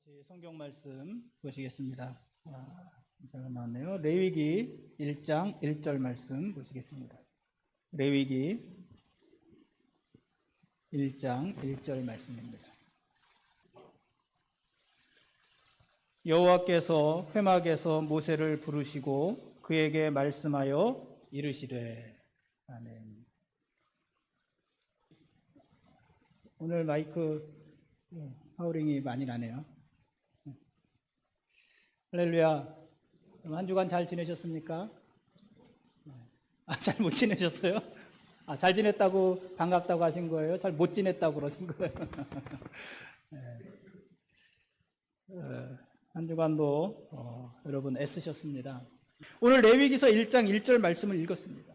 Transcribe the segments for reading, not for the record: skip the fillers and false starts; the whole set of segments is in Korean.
같이 성경 말씀 보시겠습니다. 잘 나왔네요. 레위기 1장 1절 말씀 보시겠습니다. 레위기 1장 1절 말씀입니다. 여호와께서 회막에서 모세를 부르시고 그에게 말씀하여 이르시되. 아멘. 오늘 마이크 하우링이 많이 나네요. 할렐루야. 한 주간 잘 지내셨습니까? 잘 못 지내셨어요? 잘 지냈다고 반갑다고 하신 거예요? 잘 못 지냈다고 그러신 거예요? 한 주간도 여러분 애쓰셨습니다. 오늘 레위기서 1장 1절 말씀을 읽었습니다.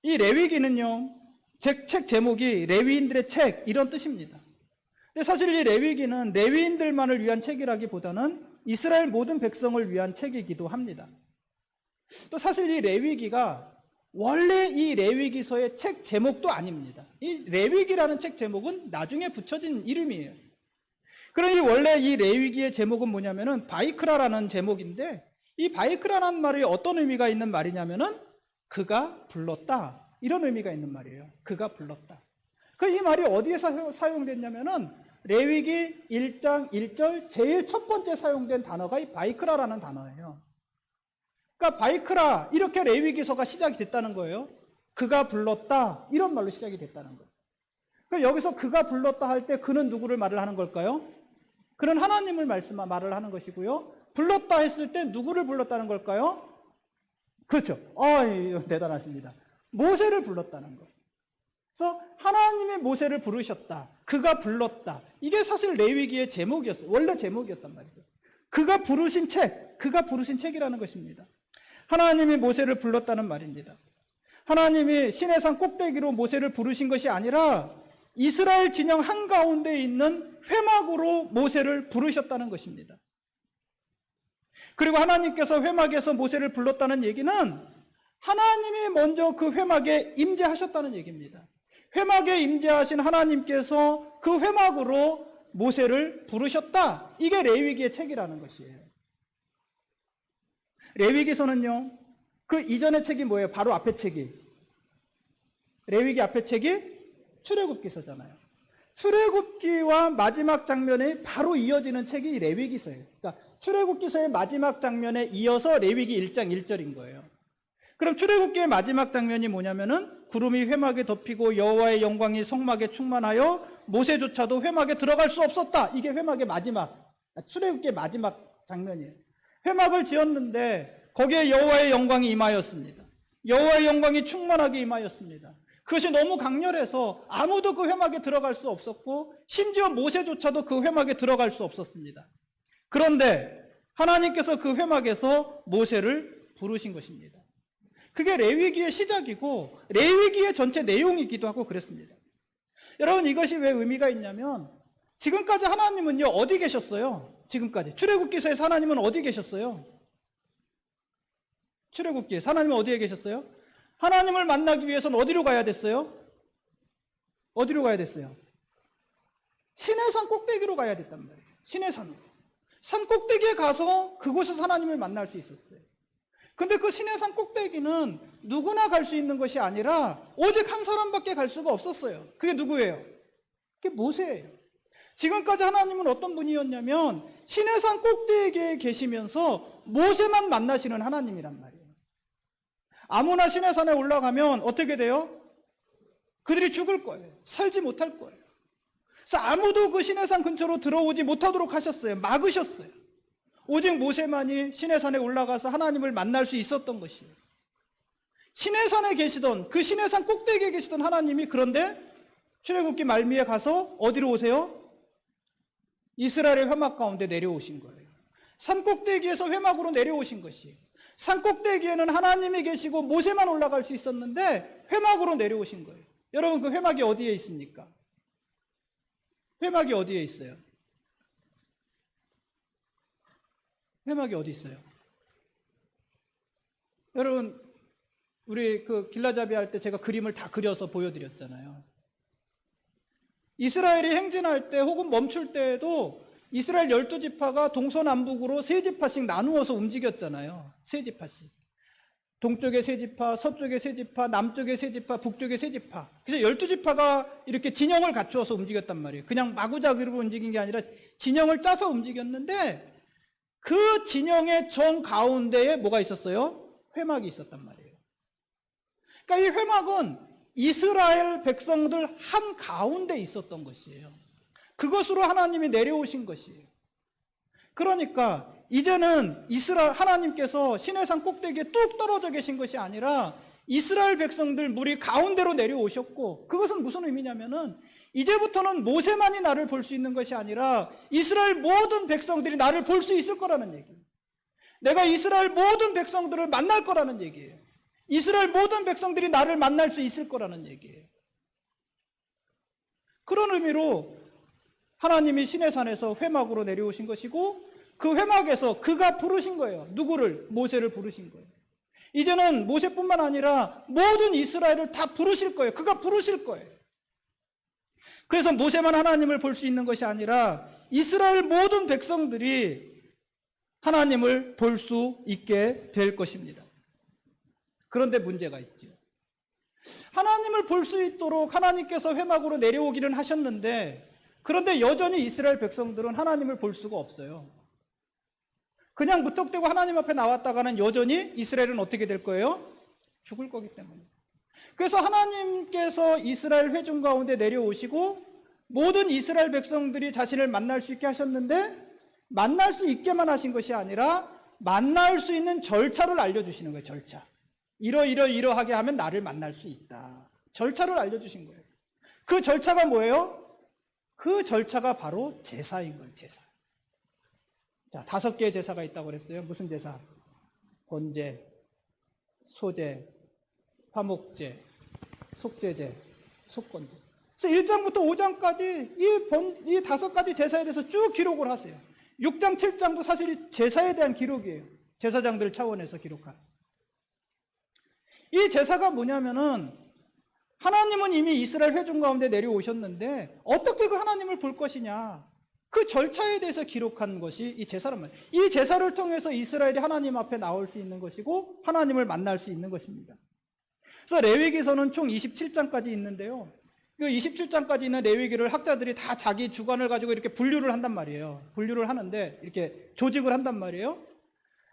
이 레위기는요, 책 제목이 레위인들의 책 이런 뜻입니다. 근데 사실 이 레위기는 레위인들만을 위한 책이라기보다는 이스라엘 모든 백성을 위한 책이기도 합니다. 또 사실 이 레위기가 원래 이 레위기서의 책 제목도 아닙니다. 이 레위기라는 책 제목은 나중에 붙여진 이름이에요. 그러니 원래 이 레위기의 제목은 뭐냐면은 바이크라라는 제목인데, 이 바이크라는 말이 어떤 의미가 있는 말이냐면은 그가 불렀다, 이런 의미가 있는 말이에요. 그가 불렀다. 이 말이 어디에서 사용됐냐면은 레위기 1장 1절 제일 첫 번째 사용된 단어가 이 바이크라라는 단어예요. 그러니까 바이크라, 이렇게 레위기서가 시작이 됐다는 거예요. 그가 불렀다, 이런 말로 시작이 됐다는 거예요. 그럼 여기서 그가 불렀다 할 때 그는 누구를 말을 하는 걸까요? 그는 하나님을 말을 하는 것이고요. 불렀다 했을 때 누구를 불렀다는 걸까요? 그렇죠. 대단하십니다. 모세를 불렀다는 거. 그래서 하나님이 모세를 부르셨다, 그가 불렀다, 이게 사실 레위기의 제목이었어요. 원래 제목이었단 말이죠. 그가 부르신 책이라는 것입니다. 하나님이 모세를 불렀다는 말입니다. 하나님이 시내산 꼭대기로 모세를 부르신 것이 아니라 이스라엘 진영 한가운데 있는 회막으로 모세를 부르셨다는 것입니다. 그리고 하나님께서 회막에서 모세를 불렀다는 얘기는 하나님이 먼저 그 회막에 임재하셨다는 얘기입니다. 회막에 임재하신 하나님께서 그 회막으로 모세를 부르셨다. 이게 레위기의 책이라는 것이에요. 레위기서는요, 그 이전의 책이 뭐예요? 바로 앞에 책이. 레위기 앞에 책이 출애굽기서잖아요. 출애굽기와 마지막 장면에 바로 이어지는 책이 레위기서예요. 그러니까 출애굽기서의 마지막 장면에 이어서 레위기 1장 1절인 거예요. 그럼 출애굽기의 마지막 장면이 뭐냐면은 구름이 회막에 덮이고 여호와의 영광이 성막에 충만하여 모세조차도 회막에 들어갈 수 없었다. 이게 회막의 마지막, 출애굽기의 마지막 장면이에요. 회막을 지었는데 거기에 여호와의 영광이 임하였습니다. 여호와의 영광이 충만하게 임하였습니다. 그것이 너무 강렬해서 아무도 그 회막에 들어갈 수 없었고 심지어 모세조차도 그 회막에 들어갈 수 없었습니다. 그런데 하나님께서 그 회막에서 모세를 부르신 것입니다. 그게 레위기의 시작이고 레위기의 전체 내용이기도 하고 그랬습니다. 여러분, 이것이 왜 의미가 있냐면 지금까지 하나님은요, 어디 계셨어요? 지금까지 출애굽기서에서 하나님은 어디 계셨어요? 출애굽기에서 하나님은 어디에 계셨어요? 하나님을 만나기 위해서는 어디로 가야 됐어요? 어디로 가야 됐어요? 시내산 꼭대기로 가야 됐단 말이에요. 시내산으로. 산 꼭대기에 가서 그곳에서 하나님을 만날 수 있었어요. 근데 그 시내산 꼭대기는 누구나 갈 수 있는 것이 아니라 오직 한 사람밖에 갈 수가 없었어요. 그게 누구예요? 그게 모세예요. 지금까지 하나님은 어떤 분이었냐면 시내산 꼭대기에 계시면서 모세만 만나시는 하나님이란 말이에요. 아무나 시내산에 올라가면 어떻게 돼요? 그들이 죽을 거예요. 살지 못할 거예요. 그래서 아무도 그 시내산 근처로 들어오지 못하도록 하셨어요. 막으셨어요. 오직 모세만이 시내산에 올라가서 하나님을 만날 수 있었던 것이에요. 시내산에 계시던, 그 시내산 꼭대기에 계시던 하나님이 그런데 출애굽기 말미에 가서 어디로 오세요? 이스라엘의 회막 가운데 내려오신 거예요. 산 꼭대기에서 회막으로 내려오신 것이에요. 산 꼭대기에는 하나님이 계시고 모세만 올라갈 수 있었는데 회막으로 내려오신 거예요. 여러분, 그 회막이 어디에 있습니까? 회막이 어디에 있어요? 회막이 어디 있어요? 여러분, 우리 그 길라잡이 할 때 제가 그림을 다 그려서 보여드렸잖아요. 이스라엘이 행진할 때 혹은 멈출 때에도 이스라엘 12지파가 동서남북으로 3지파씩 나누어서 움직였잖아요. 3지파씩. 동쪽에 3지파, 서쪽에 3지파, 남쪽에 3지파, 북쪽에 3지파. 그래서 12지파가 이렇게 진영을 갖추어서 움직였단 말이에요. 그냥 마구잡이로 움직인 게 아니라 진영을 짜서 움직였는데 그 진영의 정가운데에 뭐가 있었어요? 회막이 있었단 말이에요. 그러니까 이 회막은 이스라엘 백성들 한가운데 있었던 것이에요. 그것으로 하나님이 내려오신 것이에요. 그러니까 이제는 하나님께서 시내산 꼭대기에 뚝 떨어져 계신 것이 아니라 이스라엘 백성들 무리 가운데로 내려오셨고, 그것은 무슨 의미냐면은 이제부터는 모세만이 나를 볼 수 있는 것이 아니라 이스라엘 모든 백성들이 나를 볼 수 있을 거라는 얘기예요. 내가 이스라엘 모든 백성들을 만날 거라는 얘기예요. 이스라엘 모든 백성들이 나를 만날 수 있을 거라는 얘기예요. 그런 의미로 하나님이 시내산에서 회막으로 내려오신 것이고, 그 회막에서 그가 부르신 거예요. 누구를? 모세를 부르신 거예요. 이제는 모세뿐만 아니라 모든 이스라엘을 다 부르실 거예요. 그가 부르실 거예요. 그래서 모세만 하나님을 볼 수 있는 것이 아니라 이스라엘 모든 백성들이 하나님을 볼 수 있게 될 것입니다. 그런데 문제가 있죠. 하나님을 볼 수 있도록 하나님께서 회막으로 내려오기는 하셨는데, 그런데 여전히 이스라엘 백성들은 하나님을 볼 수가 없어요. 그냥 무턱대고 하나님 앞에 나왔다가는 여전히 이스라엘은 어떻게 될 거예요? 죽을 거기 때문에. 그래서 하나님께서 이스라엘 회중 가운데 내려오시고 모든 이스라엘 백성들이 자신을 만날 수 있게 하셨는데, 만날 수 있게만 하신 것이 아니라 만날 수 있는 절차를 알려주시는 거예요. 절차. 이러하게 하면 나를 만날 수 있다. 절차를 알려주신 거예요. 그 절차가 뭐예요? 그 절차가 바로 제사인 거예요. 제사. 자, 5개의 제사가 있다고 그랬어요. 무슨 제사? 번제, 소제, 화목제, 속제제, 속건제. 그래서 1장부터 5장까지 이 5가지 제사에 대해서 쭉 기록을 하세요. 6장, 7장도 사실 제사에 대한 기록이에요. 제사장들 차원에서 기록한. 이 제사가 뭐냐면은, 하나님은 이미 이스라엘 회중 가운데 내려오셨는데 어떻게 그 하나님을 볼 것이냐, 그 절차에 대해서 기록한 것이 이 제사란 말이에요. 이 제사를 통해서 이스라엘이 하나님 앞에 나올 수 있는 것이고 하나님을 만날 수 있는 것입니다. 그래서 레위기서는 총 27장까지 있는데요. 그 27장까지 있는 레위기를 학자들이 다 자기 주관을 가지고 이렇게 분류를 한단 말이에요. 분류를 하는데, 이렇게 조직을 한단 말이에요.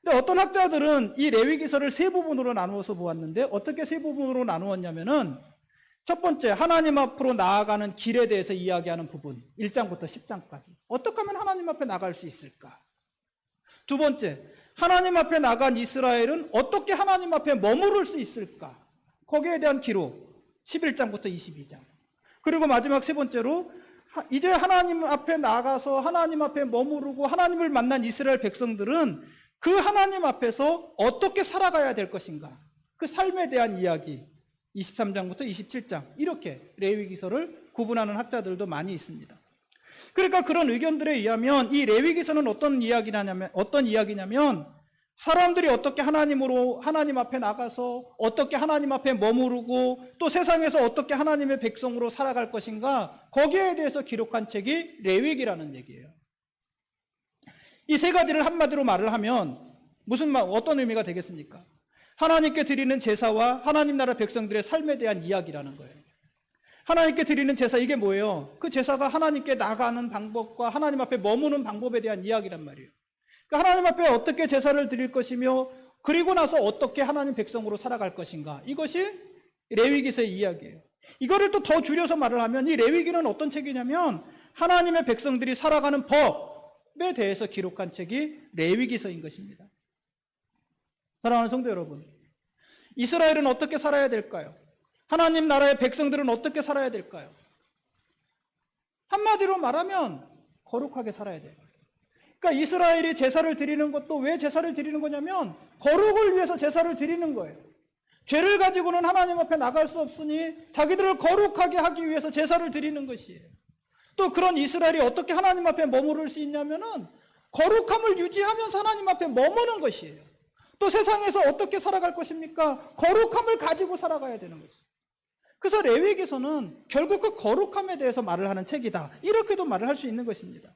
근데 어떤 학자들은 이 레위기서를 3부분으로 나누어서 보았는데, 어떻게 3부분으로 나누었냐면은, 첫 번째, 하나님 앞으로 나아가는 길에 대해서 이야기하는 부분, 1장부터 10장까지. 어떻게 하면 하나님 앞에 나갈 수 있을까? 두 번째, 하나님 앞에 나간 이스라엘은 어떻게 하나님 앞에 머무를 수 있을까? 거기에 대한 기록, 11장부터 22장. 그리고 마지막 3번째로, 이제 하나님 앞에 나가서 하나님 앞에 머무르고 하나님을 만난 이스라엘 백성들은 그 하나님 앞에서 어떻게 살아가야 될 것인가? 그 삶에 대한 이야기, 23장부터 27장, 이렇게 레위기서를 구분하는 학자들도 많이 있습니다. 그러니까 그런 의견들에 의하면 이 레위기서는 어떤 이야기냐면 사람들이 어떻게 하나님 앞에 나가서 어떻게 하나님 앞에 머무르고 또 세상에서 어떻게 하나님의 백성으로 살아갈 것인가, 거기에 대해서 기록한 책이 레위기라는 얘기예요. 이 3가지를 한마디로 말을 하면 어떤 의미가 되겠습니까? 하나님께 드리는 제사와 하나님 나라 백성들의 삶에 대한 이야기라는 거예요. 하나님께 드리는 제사, 이게 뭐예요? 그 제사가 하나님께 나가는 방법과 하나님 앞에 머무는 방법에 대한 이야기란 말이에요. 그러니까 하나님 앞에 어떻게 제사를 드릴 것이며 그리고 나서 어떻게 하나님 백성으로 살아갈 것인가, 이것이 레위기서의 이야기예요. 이거를 또 더 줄여서 말을 하면 이 레위기는 어떤 책이냐면 하나님의 백성들이 살아가는 법에 대해서 기록한 책이 레위기서인 것입니다. 사랑하는 성도 여러분, 이스라엘은 어떻게 살아야 될까요? 하나님 나라의 백성들은 어떻게 살아야 될까요? 한마디로 말하면 거룩하게 살아야 돼요. 그러니까 이스라엘이 제사를 드리는 것도 왜 제사를 드리는 거냐면 거룩을 위해서 제사를 드리는 거예요. 죄를 가지고는 하나님 앞에 나갈 수 없으니 자기들을 거룩하게 하기 위해서 제사를 드리는 것이에요. 또 그런 이스라엘이 어떻게 하나님 앞에 머무를 수 있냐면은 거룩함을 유지하면서 하나님 앞에 머무는 것이에요. 또 세상에서 어떻게 살아갈 것입니까? 거룩함을 가지고 살아가야 되는 것이에요. 그래서 레위기서는 결국 그 거룩함에 대해서 말을 하는 책이다, 이렇게도 말을 할 수 있는 것입니다.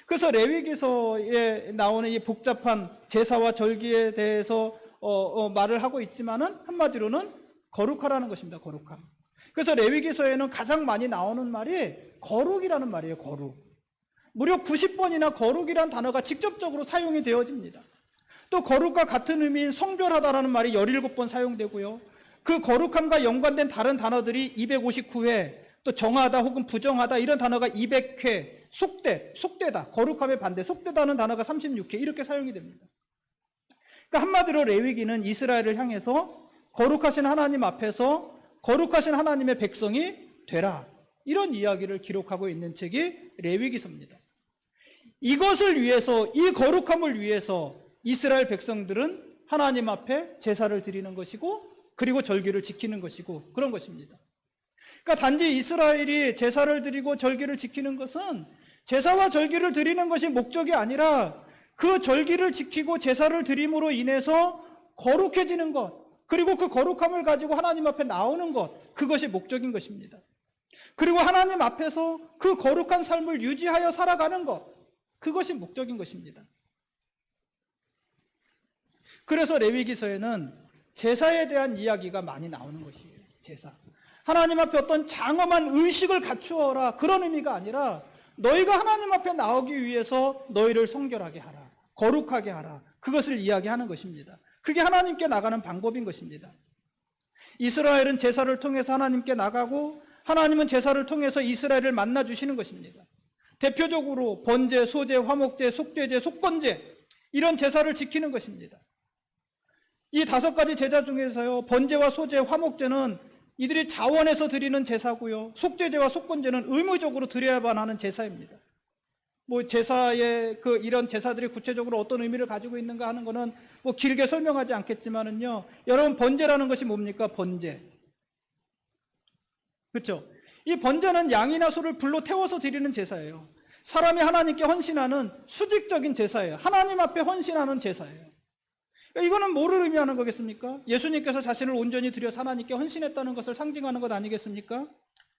그래서 레위기서에 나오는 이 복잡한 제사와 절기에 대해서 말을 하고 있지만은 한마디로는 거룩하라는 것입니다. 거룩함. 그래서 레위기서에는 가장 많이 나오는 말이 거룩이라는 말이에요. 거룩. 무려 90번이나 거룩이라는 단어가 직접적으로 사용이 되어집니다. 또 거룩과 같은 의미인 성별하다라는 말이 17번 사용되고요. 그 거룩함과 연관된 다른 단어들이 259회, 또 정하다 혹은 부정하다 이런 단어가 200회, 속되다, 거룩함의 반대, 속되다는 단어가 36회 이렇게 사용이 됩니다. 그러니까 한마디로 레위기는 이스라엘을 향해서 거룩하신 하나님 앞에서 거룩하신 하나님의 백성이 되라, 이런 이야기를 기록하고 있는 책이 레위기서입니다. 이것을 위해서, 이 거룩함을 위해서 이스라엘 백성들은 하나님 앞에 제사를 드리는 것이고 그리고 절기를 지키는 것이고 그런 것입니다. 그러니까 단지 이스라엘이 제사를 드리고 절기를 지키는 것은 제사와 절기를 드리는 것이 목적이 아니라 그 절기를 지키고 제사를 드림으로 인해서 거룩해지는 것, 그리고 그 거룩함을 가지고 하나님 앞에 나오는 것, 그것이 목적인 것입니다. 그리고 하나님 앞에서 그 거룩한 삶을 유지하여 살아가는 것, 그것이 목적인 것입니다. 그래서 레위기서에는 제사에 대한 이야기가 많이 나오는 것이에요. 제사. 하나님 앞에 어떤 장엄한 의식을 갖추어라, 그런 의미가 아니라 너희가 하나님 앞에 나오기 위해서 너희를 성결하게 하라, 거룩하게 하라, 그것을 이야기하는 것입니다. 그게 하나님께 나가는 방법인 것입니다. 이스라엘은 제사를 통해서 하나님께 나가고 하나님은 제사를 통해서 이스라엘을 만나주시는 것입니다. 대표적으로 번제, 소제, 화목제, 속죄제, 속건제, 이런 제사를 지키는 것입니다. 이 5가지 제사 중에서요, 번제와 소제, 화목제는 이들이 자원해서 드리는 제사고요, 속죄제와 속건제는 의무적으로 드려야만 하는 제사입니다. 제사의 이런 제사들이 구체적으로 어떤 의미를 가지고 있는가 하는 거는 길게 설명하지 않겠지만은요, 여러분, 번제라는 것이 뭡니까? 번제. 그렇죠? 이 번제는 양이나 소를 불로 태워서 드리는 제사예요. 사람이 하나님께 헌신하는 수직적인 제사예요. 하나님 앞에 헌신하는 제사예요. 이거는 뭐를 의미하는 거겠습니까? 예수님께서 자신을 온전히 드려서 하나님께 헌신했다는 것을 상징하는 것 아니겠습니까?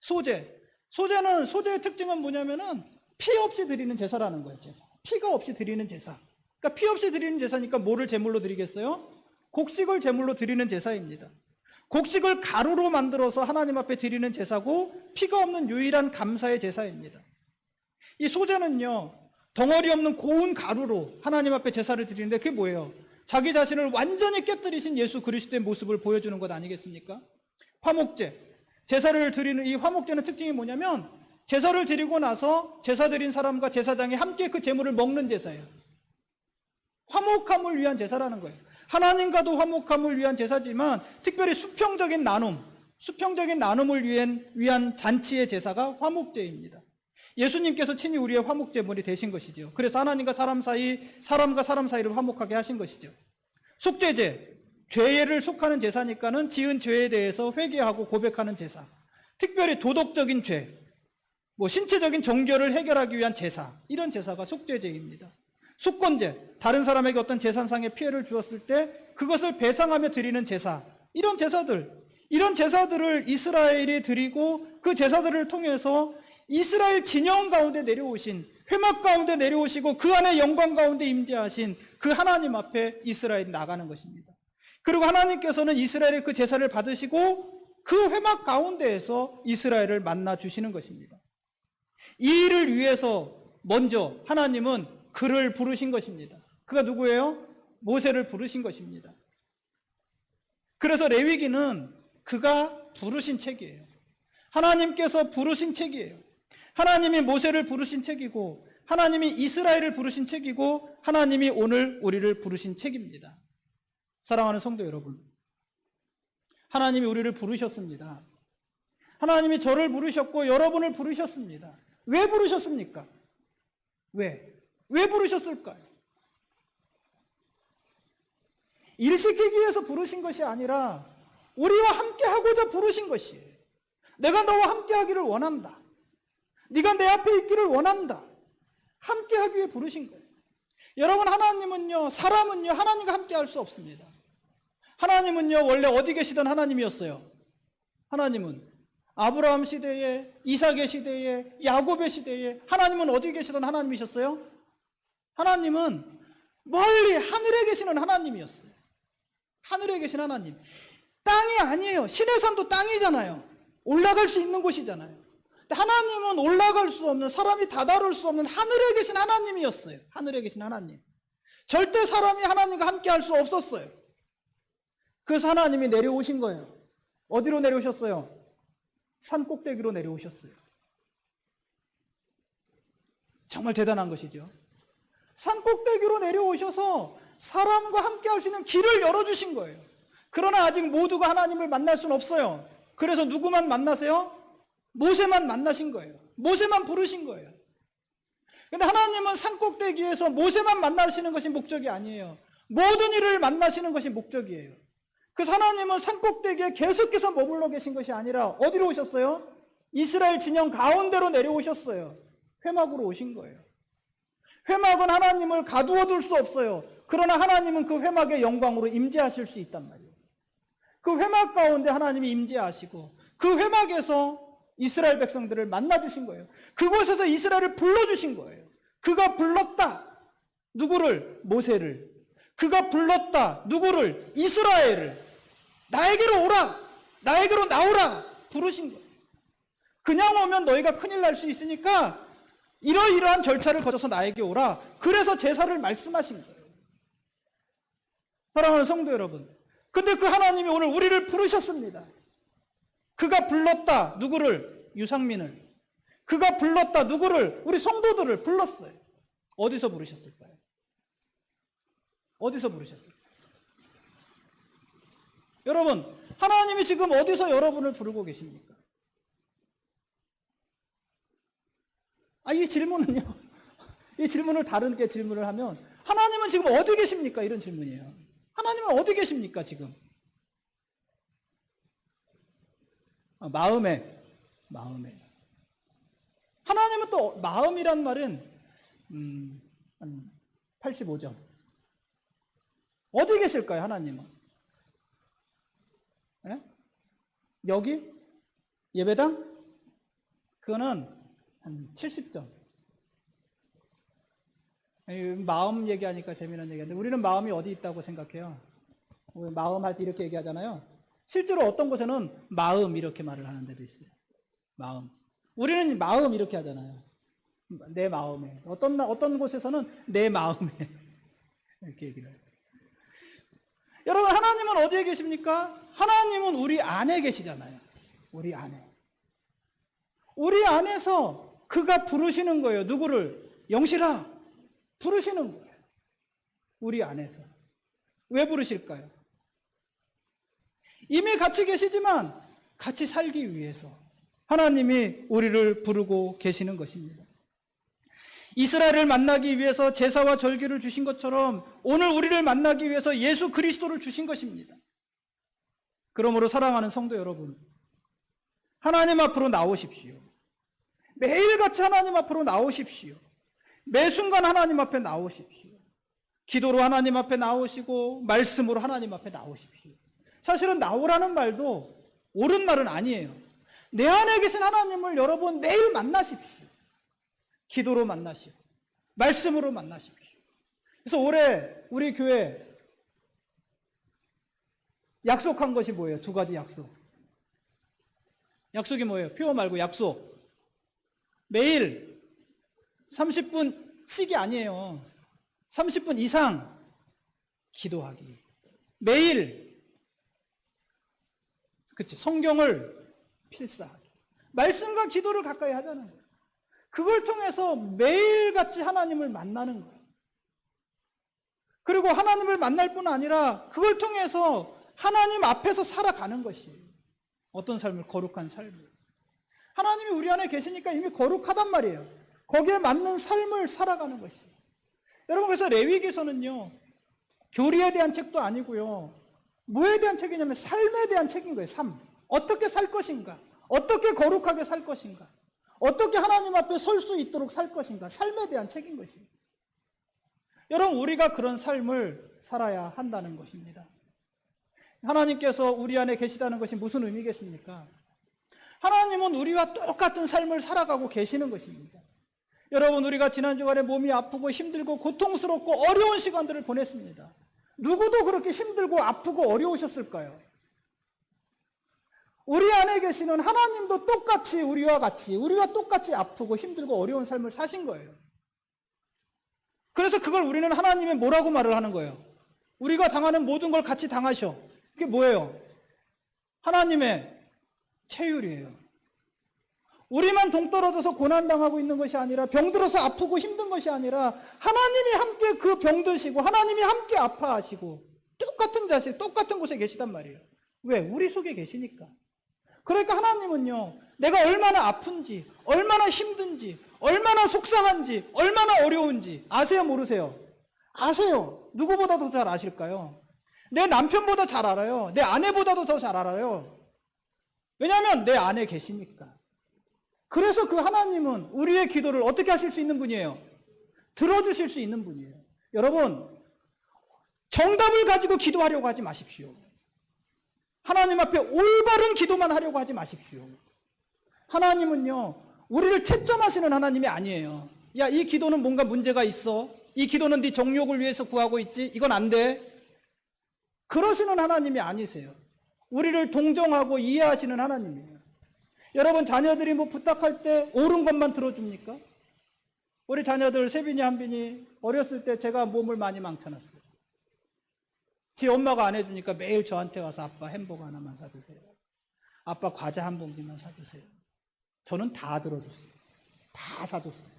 소제. 소제의 특징은 뭐냐면은 피 없이 드리는 제사라는 거예요. 제사. 피가 없이 드리는 제사. 그러니까 피 없이 드리는 제사니까 뭐를 제물로 드리겠어요? 곡식을 제물로 드리는 제사입니다. 곡식을 가루로 만들어서 하나님 앞에 드리는 제사고 피가 없는 유일한 감사의 제사입니다. 이 소제는요, 덩어리 없는 고운 가루로 하나님 앞에 제사를 드리는데 그게 뭐예요? 자기 자신을 완전히 깨뜨리신 예수 그리스도의 모습을 보여주는 것 아니겠습니까? 화목제, 제사를 드리는 이 화목제는 특징이 뭐냐면 제사를 드리고 나서 제사 드린 사람과 제사장이 함께 그 제물을 먹는 제사예요. 화목함을 위한 제사라는 거예요. 하나님과도 화목함을 위한 제사지만 특별히 수평적인 나눔을 위한 잔치의 제사가 화목제입니다. 예수님께서 친히 우리의 화목제물이 되신 것이죠. 그래서 하나님과 사람 사이, 사람과 사람 사이를 화목하게 하신 것이죠. 속죄제, 죄를 속하는 제사니까는 지은 죄에 대해서 회개하고 고백하는 제사. 특별히 도덕적인 죄, 신체적인 정결을 해결하기 위한 제사, 이런 제사가 속죄제입니다. 속건제, 다른 사람에게 어떤 재산상의 피해를 주었을 때 그것을 배상하며 드리는 제사, 이런 제사들을 이스라엘이 드리고 그 제사들을 통해서 이스라엘 진영 가운데 내려오신, 회막 가운데 내려오시고 그 안에 영광 가운데 임재하신 그 하나님 앞에 이스라엘이 나가는 것입니다. 그리고 하나님께서는 이스라엘의 그 제사를 받으시고 그 회막 가운데에서 이스라엘을 만나 주시는 것입니다. 이 일을 위해서 먼저 하나님은 그를 부르신 것입니다. 그가 누구예요? 모세를 부르신 것입니다. 그래서 레위기는 그가 부르신 책이에요. 하나님께서 부르신 책이에요. 하나님이 모세를 부르신 책이고 하나님이 이스라엘을 부르신 책이고 하나님이 오늘 우리를 부르신 책입니다. 사랑하는 성도 여러분, 하나님이 우리를 부르셨습니다. 하나님이 저를 부르셨고 여러분을 부르셨습니다. 왜 부르셨습니까? 왜 부르셨을까요? 일 시키기 위해서 부르신 것이 아니라 우리와 함께 하고자 부르신 것이에요. 내가 너와 함께 하기를 원한다. 네가 내 앞에 있기를 원한다. 함께 하기 위해 부르신 거예요. 여러분, 사람은요 하나님과 함께 할 수 없습니다. 하나님은요 원래 어디 계시던 하나님이었어요. 하나님은 아브라함 시대에, 이삭의 시대에, 야곱의 시대에 하나님은 어디 계시던 하나님이셨어요? 하나님은 멀리 하늘에 계시는 하나님이었어요. 하늘에 계신 하나님. 땅이 아니에요. 시내산도 땅이잖아요. 올라갈 수 있는 곳이잖아요. 근데 하나님은 올라갈 수 없는, 사람이 다다룰 수 없는 하늘에 계신 하나님이었어요. 하늘에 계신 하나님. 절대 사람이 하나님과 함께 할 수 없었어요. 그래서 하나님이 내려오신 거예요. 어디로 내려오셨어요? 산 꼭대기로 내려오셨어요. 정말 대단한 것이죠. 산 꼭대기로 내려오셔서 사람과 함께 할 수 있는 길을 열어주신 거예요. 그러나 아직 모두가 하나님을 만날 수는 없어요. 그래서 누구만 만나세요? 모세만 만나신 거예요. 모세만 부르신 거예요. 근데 하나님은 산 꼭대기에서 모세만 만나시는 것이 목적이 아니에요. 모든 이를 만나시는 것이 목적이에요. 그래서 하나님은 산 꼭대기에 계속해서 머물러 계신 것이 아니라 어디로 오셨어요? 이스라엘 진영 가운데로 내려오셨어요. 회막으로 오신 거예요. 회막은 하나님을 가두어 둘 수 없어요. 그러나 하나님은 그 회막의 영광으로 임재하실 수 있단 말이에요. 그 회막 가운데 하나님이 임재하시고 그 회막에서 이스라엘 백성들을 만나주신 거예요. 그곳에서 이스라엘을 불러주신 거예요. 그가 불렀다. 누구를? 모세를. 그가 불렀다. 누구를? 이스라엘을. 나에게로 오라. 나에게로 나오라. 부르신 거예요. 그냥 오면 너희가 큰일 날 수 있으니까 이러이러한 절차를 거쳐서 나에게 오라. 그래서 제사를 말씀하신 거예요. 사랑하는 성도 여러분. 근데 그 하나님이 오늘 우리를 부르셨습니다. 그가 불렀다. 누구를? 유상민을. 그가 불렀다. 누구를? 우리 성도들을 불렀어요. 어디서 부르셨을까요? 어디서 부르셨을까요? 여러분, 하나님이 지금 어디서 여러분을 부르고 계십니까? 이 질문은요. 이 질문을 다른 게 질문을 하면 하나님은 지금 어디 계십니까? 이런 질문이에요. 하나님은 어디 계십니까, 지금? 마음에. 하나님은 또 마음이란 말은 한 85점. 어디 계실까요, 하나님은? 네? 여기? 예배당? 그거는 한 70점. 마음 얘기하니까 재미난 얘기인데 우리는 마음이 어디 있다고 생각해요? 마음 할 때 이렇게 얘기하잖아요. 실제로 어떤 곳에는 마음 이렇게 말을 하는 데도 있어요. 마음. 우리는 마음 이렇게 하잖아요. 내 마음에. 어떤 곳에서는 내 마음에 이렇게 얘기를 해요. 여러분, 하나님은 어디에 계십니까? 하나님은 우리 안에 계시잖아요. 우리 안에. 우리 안에서 그가 부르시는 거예요. 누구를? 영실아. 부르시는 거예요. 우리 안에서. 왜 부르실까요? 이미 같이 계시지만 같이 살기 위해서 하나님이 우리를 부르고 계시는 것입니다. 이스라엘을 만나기 위해서 제사와 절기를 주신 것처럼 오늘 우리를 만나기 위해서 예수 그리스도를 주신 것입니다. 그러므로 사랑하는 성도 여러분, 하나님 앞으로 나오십시오. 매일같이 하나님 앞으로 나오십시오. 매 순간 하나님 앞에 나오십시오. 기도로 하나님 앞에 나오시고 말씀으로 하나님 앞에 나오십시오. 사실은 나오라는 말도 옳은 말은 아니에요. 내 안에 계신 하나님을 여러분 매일 만나십시오. 기도로 만나시고 말씀으로 만나십시오. 그래서 올해 우리 교회 약속한 것이 뭐예요? 2가지 약속. 약속이 뭐예요? 표어 말고 약속. 매일 30분씩이 아니에요. 30분 이상 기도하기. 매일 성경을 필사하기. 말씀과 기도를 가까이 하자는 거예요. 그걸 통해서 매일같이 하나님을 만나는 거예요. 그리고 하나님을 만날 뿐 아니라 그걸 통해서 하나님 앞에서 살아가는 것이에요. 어떤 삶을? 거룩한 삶을. 하나님이 우리 안에 계시니까 이미 거룩하단 말이에요. 거기에 맞는 삶을 살아가는 것이에요. 여러분, 그래서 레위기서는요, 교리에 대한 책도 아니고요, 뭐에 대한 책이냐면 삶에 대한 책인 거예요. 삶. 어떻게 살 것인가? 어떻게 거룩하게 살 것인가? 어떻게 하나님 앞에 설 수 있도록 살 것인가? 삶에 대한 책인 것입니다. 여러분, 우리가 그런 삶을 살아야 한다는 것입니다. 하나님께서 우리 안에 계시다는 것이 무슨 의미겠습니까? 하나님은 우리와 똑같은 삶을 살아가고 계시는 것입니다. 여러분, 우리가 지난 주간에 몸이 아프고 힘들고 고통스럽고 어려운 시간들을 보냈습니다. 누구도 그렇게 힘들고 아프고 어려우셨을까요? 우리 안에 계시는 하나님도 똑같이 우리와 똑같이 아프고 힘들고 어려운 삶을 사신 거예요. 그래서 그걸 우리는 하나님의 뭐라고 말을 하는 거예요? 우리가 당하는 모든 걸 같이 당하셔. 그게 뭐예요? 하나님의 체휼이에요. 우리만 동떨어져서 고난당하고 있는 것이 아니라, 병들어서 아프고 힘든 것이 아니라, 하나님이 함께 그 병드시고 하나님이 함께 아파하시고 똑같은 자세, 똑같은 곳에 계시단 말이에요. 왜? 우리 속에 계시니까. 그러니까 하나님은요, 내가 얼마나 아픈지, 얼마나 힘든지, 얼마나 속상한지, 얼마나 어려운지 아세요, 모르세요? 아세요. 누구보다도 잘 아실까요? 내 남편보다 잘 알아요. 내 아내보다도 더 잘 알아요. 왜냐하면 내 안에 계시니까. 그래서 그 하나님은 우리의 기도를 어떻게 하실 수 있는 분이에요? 들어주실 수 있는 분이에요. 여러분, 정답을 가지고 기도하려고 하지 마십시오. 하나님 앞에 올바른 기도만 하려고 하지 마십시오. 하나님은요, 우리를 채점하시는 하나님이 아니에요. 야, 이 기도는 뭔가 문제가 있어. 이 기도는 네 정욕을 위해서 구하고 있지. 이건 안 돼. 그러시는 하나님이 아니세요. 우리를 동정하고 이해하시는 하나님이에요. 여러분, 자녀들이 뭐 부탁할 때 옳은 것만 들어줍니까? 우리 자녀들 세빈이 한빈이 어렸을 때 제가 몸을 많이 망쳐놨어요. 지 엄마가 안 해주니까 매일 저한테 와서 아빠 햄버거 하나만 사주세요. 아빠 과자 한 봉지만 사주세요. 저는 다 들어줬어요. 다 사줬어요.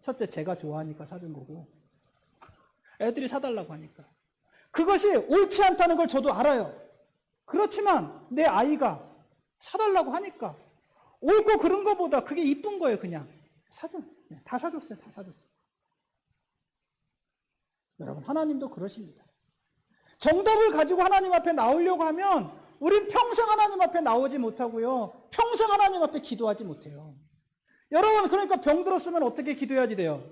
첫째, 제가 좋아하니까 사준 거고, 애들이 사달라고 하니까. 그것이 옳지 않다는 걸 저도 알아요. 그렇지만 내 아이가 사달라고 하니까 옳고 그른 것보다 그게 이쁜 거예요. 그냥 다 사줬어요. 다 사줬어요. 여러분, 하나님도 그러십니다. 정답을 가지고 하나님 앞에 나오려고 하면 우린 평생 하나님 앞에 나오지 못하고요, 평생 하나님 앞에 기도하지 못해요. 여러분, 그러니까 병 들었으면 어떻게 기도해야지 돼요?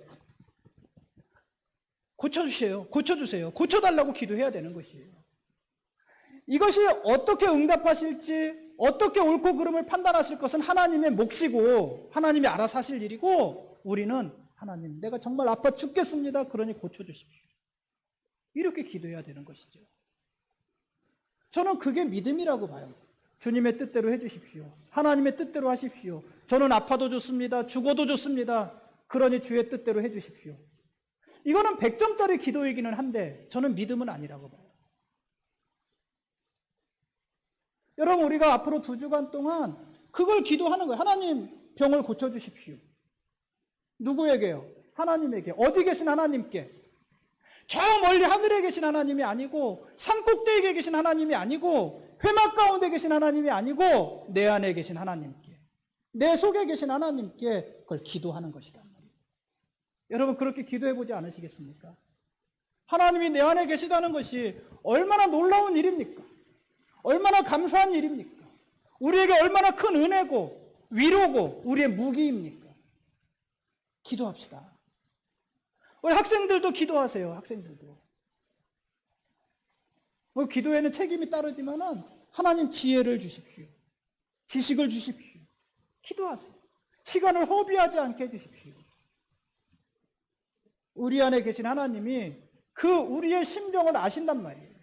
고쳐주세요. 고쳐주세요. 고쳐달라고 기도해야 되는 것이에요. 이것이 어떻게 응답하실지, 어떻게 옳고 그름을 판단하실 것은 하나님의 몫이고 하나님이 알아서 하실 일이고, 우리는 하나님, 내가 정말 아파 죽겠습니다. 그러니 고쳐주십시오. 이렇게 기도해야 되는 것이죠. 저는 그게 믿음이라고 봐요. 주님의 뜻대로 해주십시오. 하나님의 뜻대로 하십시오. 저는 아파도 좋습니다. 죽어도 좋습니다. 그러니 주의 뜻대로 해주십시오. 이거는 100점짜리 기도이기는 한데 저는 믿음은 아니라고 봐요. 여러분, 우리가 앞으로 2주간 동안 그걸 기도하는 거예요. 하나님, 병을 고쳐주십시오. 누구에게요? 하나님에게. 어디 계신 하나님께. 저 멀리 하늘에 계신 하나님이 아니고, 산꼭대기에 계신 하나님이 아니고, 회막 가운데 계신 하나님이 아니고, 내 안에 계신 하나님께, 내 속에 계신 하나님께 그걸 기도하는 것이다 말이죠. 여러분, 그렇게 기도해보지 않으시겠습니까? 하나님이 내 안에 계시다는 것이 얼마나 놀라운 일입니까? 얼마나 감사한 일입니까? 우리에게 얼마나 큰 은혜고 위로고 우리의 무기입니까? 기도합시다. 우리 학생들도 기도하세요. 학생들도. 기도에는 책임이 따르지만은 하나님 지혜를 주십시오. 지식을 주십시오. 기도하세요. 시간을 허비하지 않게 해주십시오. 우리 안에 계신 하나님이 그 우리의 심정을 아신단 말이에요.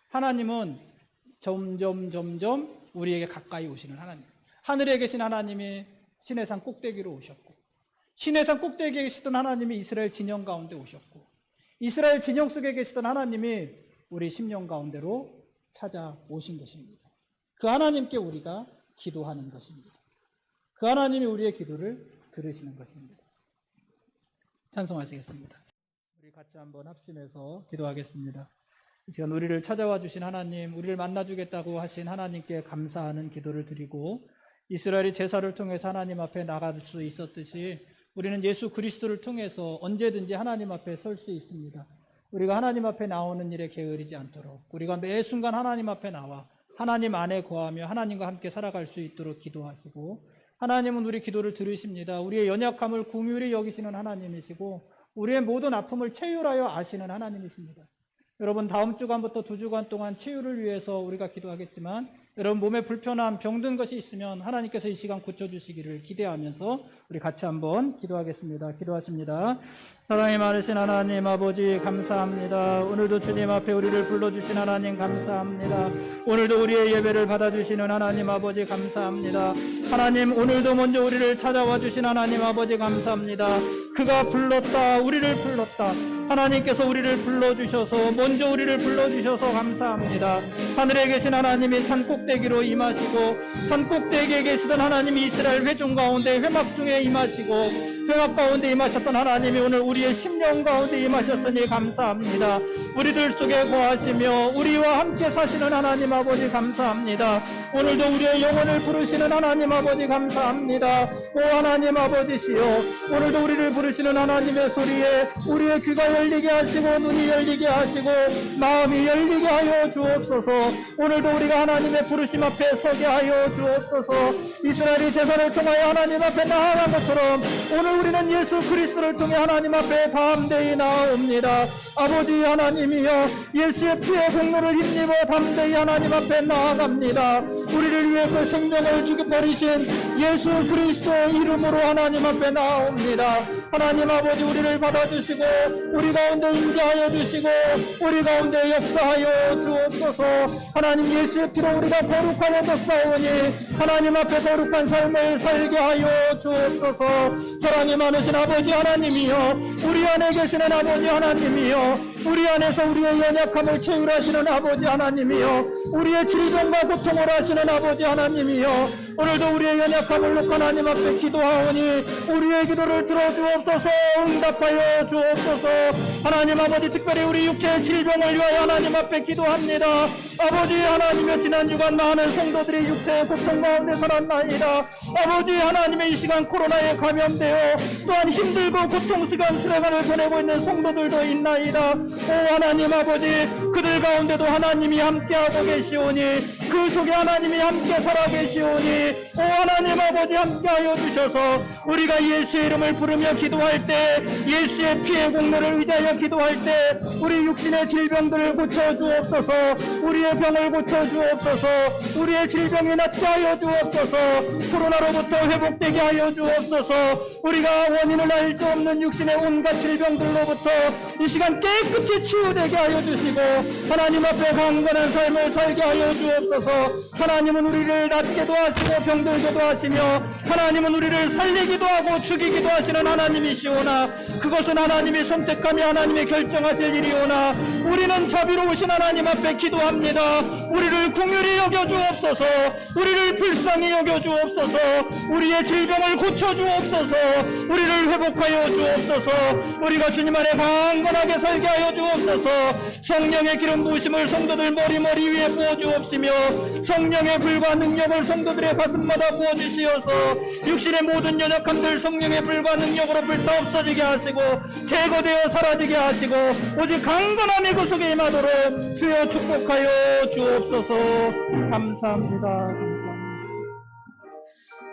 하나님은 점점 우리에게 가까이 오시는 하나님. 하늘에 계신 하나님이 시내산 꼭대기로 오셨고, 시내산 꼭대기에 계시던 하나님이 이스라엘 진영 가운데 오셨고, 이스라엘 진영 속에 계시던 하나님이 우리 심령 가운데로 찾아오신 것입니다. 그 하나님께 우리가 기도하는 것입니다. 그 하나님이 우리의 기도를 들으시는 것입니다. 찬송하시겠습니다. 우리 같이 한번 합심해서 기도하겠습니다. 이 시간 우리를 찾아와 주신 하나님, 우리를 만나주겠다고 하신 하나님께 감사하는 기도를 드리고, 이스라엘이 제사를 통해서 하나님 앞에 나갈 수 있었듯이 우리는 예수 그리스도를 통해서 언제든지 하나님 앞에 설 수 있습니다. 우리가 하나님 앞에 나오는 일에 게으르지 않도록, 우리가 매 순간 하나님 앞에 나와 하나님 안에 거하며 하나님과 함께 살아갈 수 있도록 기도하시고, 하나님은 우리 기도를 들으십니다. 우리의 연약함을 긍휼히 여기시는 하나님이시고 우리의 모든 아픔을 체휼하여 아시는 하나님이십니다. 여러분, 다음 주간부터 2주간 동안 치유를 위해서 우리가 기도하겠지만, 여러분 몸에 불편한 병든 것이 있으면 하나님께서 이 시간 고쳐주시기를 기대하면서 우리 같이 한번 기도하겠습니다. 기도하십니다. 사랑이 많으신 하나님 아버지 감사합니다. 오늘도 주님 앞에 우리를 불러주신 하나님 감사합니다. 오늘도 우리의 예배를 받아주시는 하나님 아버지 감사합니다. 하나님 오늘도 먼저 우리를 찾아와 주신 하나님 아버지 감사합니다. 그가 불렀다 우리를 불렀다. 하나님께서 우리를 불러주셔서 먼저 우리를 불러주셔서 감사합니다. 하늘에 계신 하나님이 산꼭대기로 임하시고 산꼭대기에 계시던 하나님이 이스라엘 회중 가운데 회막 중에 임하시고 회막 가운데 임하셨던 하나님이 오늘 우리의 심령 가운데 임하셨으니 감사합니다. 우리들 속에 거하시며 우리와 함께 사시는 하나님 아버지 감사합니다. 오늘도 우리의 영혼을 부르시는 하나님 아버지 감사합니다. 오 하나님 아버지시여 오늘도 우리를 부르시는 하나님의 소리에 우리의 귀가 열리게 하시고 눈이 열리게 하시고 마음이 열리게 하여 주옵소서. 오늘도 우리가 하나님의 부르심 앞에 서게 하여 주옵소서. 이스라엘이 제사를 통하여 하나님 앞에 나아간 것처럼 오늘 우리는 예수 그리스도를 통해 하나님 앞에 담대히 나옵니다. 아버지 하나님이여 예수의 피의 공로를 힘입어 담대히 하나님 앞에 나아갑니다. 우리를 위해 그 생명을 죽여버리신 예수 그리스도의 이름으로 하나님 앞에 나옵니다. 하나님 아버지 우리를 받아주시고 우리 가운데 임재하여 주시고 우리 가운데 역사하여 주옵소서. 하나님 예수의 피로 우리가 거룩하여졌사오니 하나님 앞에 거룩한 삶을 살게 하여 주옵소서. 사랑이 많으신 아버지 하나님이여 우리 안에 계시는 아버지 하나님이여 우리 안에서 우리의 연약함을 채울하시는 아버지 하나님이여 우리의 질병과 고통을 하시는 아버지 하나님이여 오늘도 우리의 연약함을 놓고 하나님 앞에 기도하오니 우리의 기도를 들어주옵소서. 응답하여 주옵소서. 하나님 아버지 특별히 우리 육체의 질병을 위하여 하나님 앞에 기도합니다. 아버지 하나님의 지난 주간 많은 성도들이 육체의 고통 가운데 살았나이다. 아버지 하나님의 이 시간 코로나에 감염되어 또한 힘들고 고통스러운 시간을 보내고 있는 성도들도 있나이다. 오 하나님 아버지 그들 가운데도 하나님이 함께하고 계시오니 그 속에 하나님이 함께 살아계시오니 오 하나님 아버지 함께하여 주셔서 우리가 예수의 이름을 부르며 기도할 때 예수의 피의 공로를 의지하여 기도할 때 우리 육신의 질병들을 고쳐주옵소서. 우리의 병을 고쳐주옵소서. 우리의 질병이 낫게 하여 주옵소서. 코로나로부터 회복되게 하여 주옵소서. 우리가 원인을 알 수 없는 육신의 온갖 질병들로부터 이 시간 깨끗이 치유되게 하여 주시고 하나님 앞에 강건한 삶을 살게 하여 주옵소서. 하나님은 우리를 낫게도 하시고 병들게도 하시며 하나님은 우리를 살리기도 하고 죽이기도 하시는 하나님이시오나 그것은 하나님이 선택하며 하나님이 결정하실 일이오나 우리는 자비로우신 하나님 앞에 기도합니다. 우리를 긍휼히 여겨주옵소서. 우리를 불쌍히 여겨주옵소서. 우리의 질병을 고쳐주옵소서. 우리를 회복하여 주옵소서. 우리가 주님 안에 강건하게 살게 하여 주옵소서. 성령의 기름 부으심을 성도들 머리 위에 부어주옵시며 성령의 불과 능력을 성도들의 가슴마다 부어주시어서 육신의 모든 연약함들 성령의 불과 능력으로 불타 없어지게 하시고 제거되어 사라지게 하시고 오직 강건함이 그 속에 임하도록 주여 축복하여 주옵소서. 감사합니다. 감사합니다.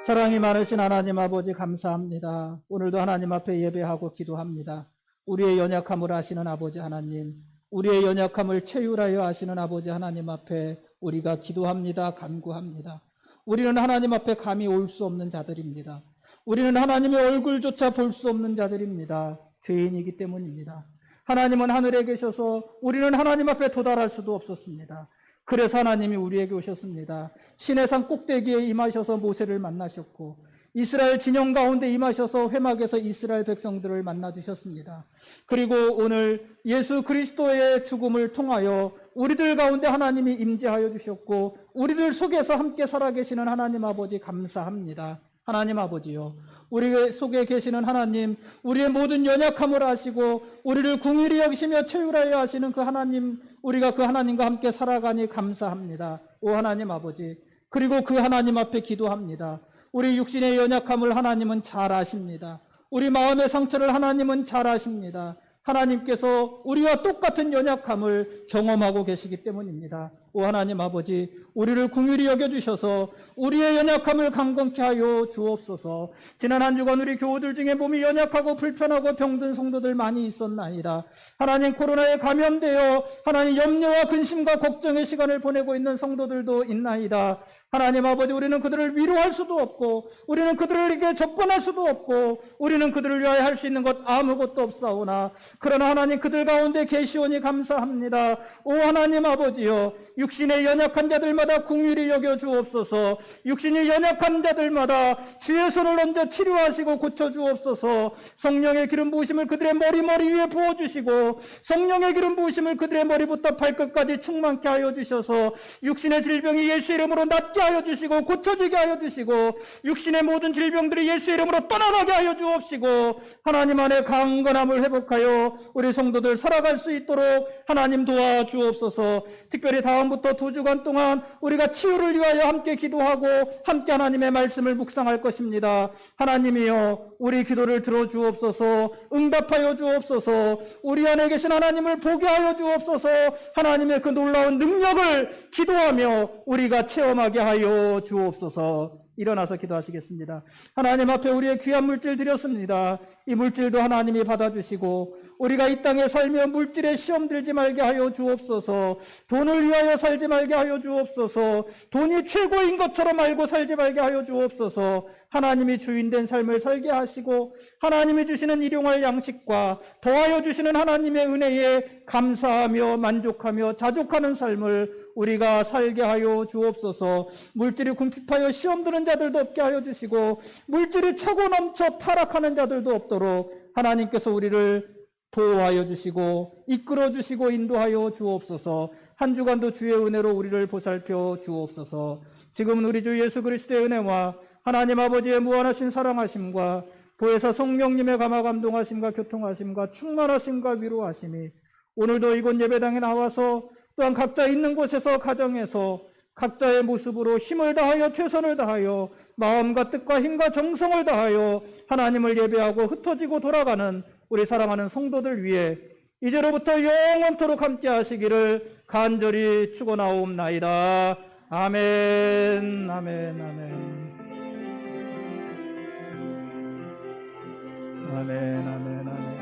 사랑이 많으신 하나님 아버지 감사합니다. 오늘도 하나님 앞에 예배하고 기도합니다. 우리의 연약함을 아시는 아버지 하나님, 우리의 연약함을 채울하여 하시는 아버지 하나님 앞에 우리가 기도합니다. 간구합니다. 우리는 하나님 앞에 감히 올 수 없는 자들입니다. 우리는 하나님의 얼굴조차 볼 수 없는 자들입니다. 죄인이기 때문입니다. 하나님은 하늘에 계셔서 우리는 하나님 앞에 도달할 수도 없었습니다. 그래서 하나님이 우리에게 오셨습니다. 시내산 꼭대기에 임하셔서 모세를 만나셨고 이스라엘 진영 가운데 임하셔서 회막에서 이스라엘 백성들을 만나주셨습니다. 그리고 오늘 예수 그리스도의 죽음을 통하여 우리들 가운데 하나님이 임재하여 주셨고 우리들 속에서 함께 살아계시는 하나님 아버지 감사합니다. 하나님 아버지요, 우리 속에 계시는 하나님, 우리의 모든 연약함을 아시고 우리를 긍휼히 여기시며 채울하여 하시는 그 하나님, 우리가 그 하나님과 함께 살아가니 감사합니다. 오 하나님 아버지, 그리고 그 하나님 앞에 기도합니다. 우리 육신의 연약함을 하나님은 잘 아십니다. 우리 마음의 상처를 하나님은 잘 아십니다. 하나님께서 우리와 똑같은 연약함을 경험하고 계시기 때문입니다. 오 하나님 아버지, 우리를 긍휼히 여겨주셔서 우리의 연약함을 강건케 하여 주옵소서. 지난 한 주간 우리 교우들 중에 몸이 연약하고 불편하고 병든 성도들 많이 있었나이다. 하나님, 코로나에 감염되어 하나님 염려와 근심과 걱정의 시간을 보내고 있는 성도들도 있나이다. 하나님 아버지, 우리는 그들을 위로할 수도 없고, 우리는 그들에게 접근할 수도 없고, 우리는 그들을 위하여 할 수 있는 것 아무것도 없사오나, 그러나 하나님 그들 가운데 계시오니 감사합니다. 오 하나님 아버지여, 육신의 연약한 자들마다 긍휼히 여겨 주옵소서. 육신이 연약한 자들마다 주의 손을 얹어 치료하시고 고쳐 주옵소서. 성령의 기름 부으심을 그들의 머리 위에 부어 주시고, 성령의 기름 부으심을 그들의 머리부터 발끝까지 충만케 하여 주셔서 육신의 질병이 예수 이름으로 낫게 하여 주시고 고쳐지게 하여 주시고, 육신의 모든 질병들이 예수 이름으로 떠나가게 하여 주옵시고, 하나님 안에 강건함을 회복하여 우리 성도들 살아갈 수 있도록 하나님 도와주옵소서. 특별히 다음부터 2주간 동안 우리가 치유를 위하여 함께 기도하고 함께 하나님의 말씀을 묵상할 것입니다. 하나님이여, 우리 기도를 들어주옵소서. 응답하여 주옵소서. 우리 안에 계신 하나님을 보게 하여 주옵소서. 하나님의 그 놀라운 능력을 기도하며 우리가 체험하게 하여 주옵소서. 일어나서 기도하시겠습니다. 하나님 앞에 우리의 귀한 물질 드렸습니다. 이 물질도 하나님이 받아주시고, 우리가 이 땅에 살며 물질에 시험 들지 말게 하여 주옵소서. 돈을 위하여 살지 말게 하여 주옵소서. 돈이 최고인 것처럼 알고 살지 말게 하여 주옵소서. 하나님이 주인된 삶을 살게 하시고, 하나님이 주시는 일용할 양식과 더하여 주시는 하나님의 은혜에 감사하며 만족하며 자족하는 삶을 우리가 살게 하여 주옵소서. 물질이 궁핍하여 시험 드는 자들도 없게 하여 주시고, 물질이 차고 넘쳐 타락하는 자들도 없도록 하나님께서 우리를 보호하여 주시고 이끌어 주시고 인도하여 주옵소서. 한 주간도 주의 은혜로 우리를 보살펴 주옵소서. 지금은 우리 주 예수 그리스도의 은혜와 하나님 아버지의 무한하신 사랑하심과 보혜사 성령님의 감화 감동하심과 교통하심과 충만하심과 위로하심이 오늘도 이곳 예배당에 나와서 또한 각자 있는 곳에서 가정에서 각자의 모습으로 힘을 다하여 최선을 다하여 마음과 뜻과 힘과 정성을 다하여 하나님을 예배하고 흩어지고 돌아가는 우리 사랑하는 성도들 위해 이제로부터 영원토록 함께 하시기를 간절히 축원하옵나이다. 아멘, 아멘, 아멘. 아멘, 아멘, 아멘.